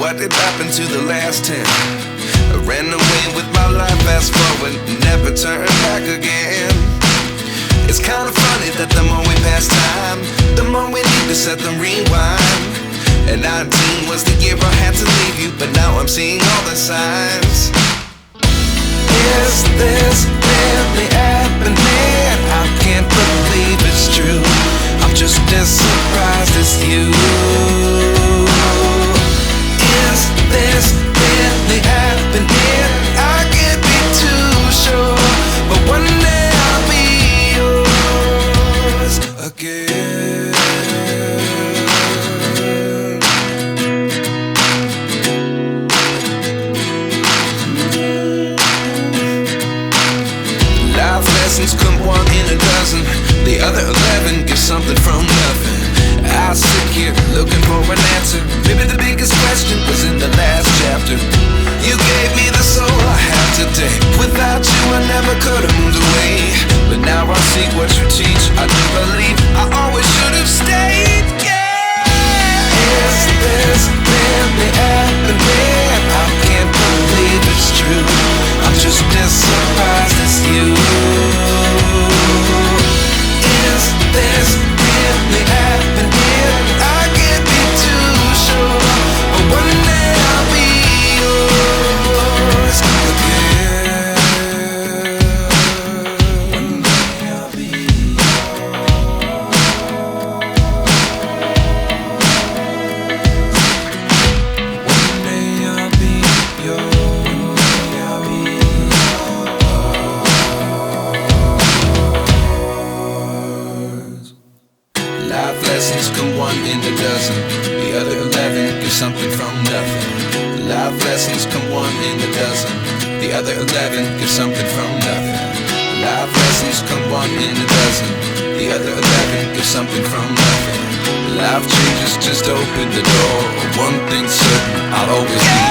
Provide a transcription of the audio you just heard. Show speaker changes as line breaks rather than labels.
what did happen to the last 10? I ran away with my life, fast forward, never turn back again. It's kind of funny that the more we pass time, the more we need to set them rewind. And 19 was the year I had to leave you, but now I'm seeing all the signs. Is this really happening? I can't believe it's true. I'm just as surprised as you. Is this really happening? I can't be too sure, but one day I'll be yours again. Life lessons come one in a dozen. The other 11 get something from nothing. I sit here looking for an answer. Maybe the biggest question was in the last chapter. You gave me the soul I have today. Without you I never could have moved away. But now I see what you teach. I do believe I always should have stayed. Yeah. Is this really happening? I can't believe it's true. I'm just as surprised as you. Is this really happening? I can't be too sure, but one day I'll be yours again. One day I'll be yours. One day I'll be yours. One day I'll be yours. Life lessons come one in a dozen. The other 11 give something from nothing. Life lessons come one in a dozen. The other 11 give something from nothing. Life lessons come one in a dozen. The other 11 give something from nothing. Life changes just open the door. One thing's certain, I'll always be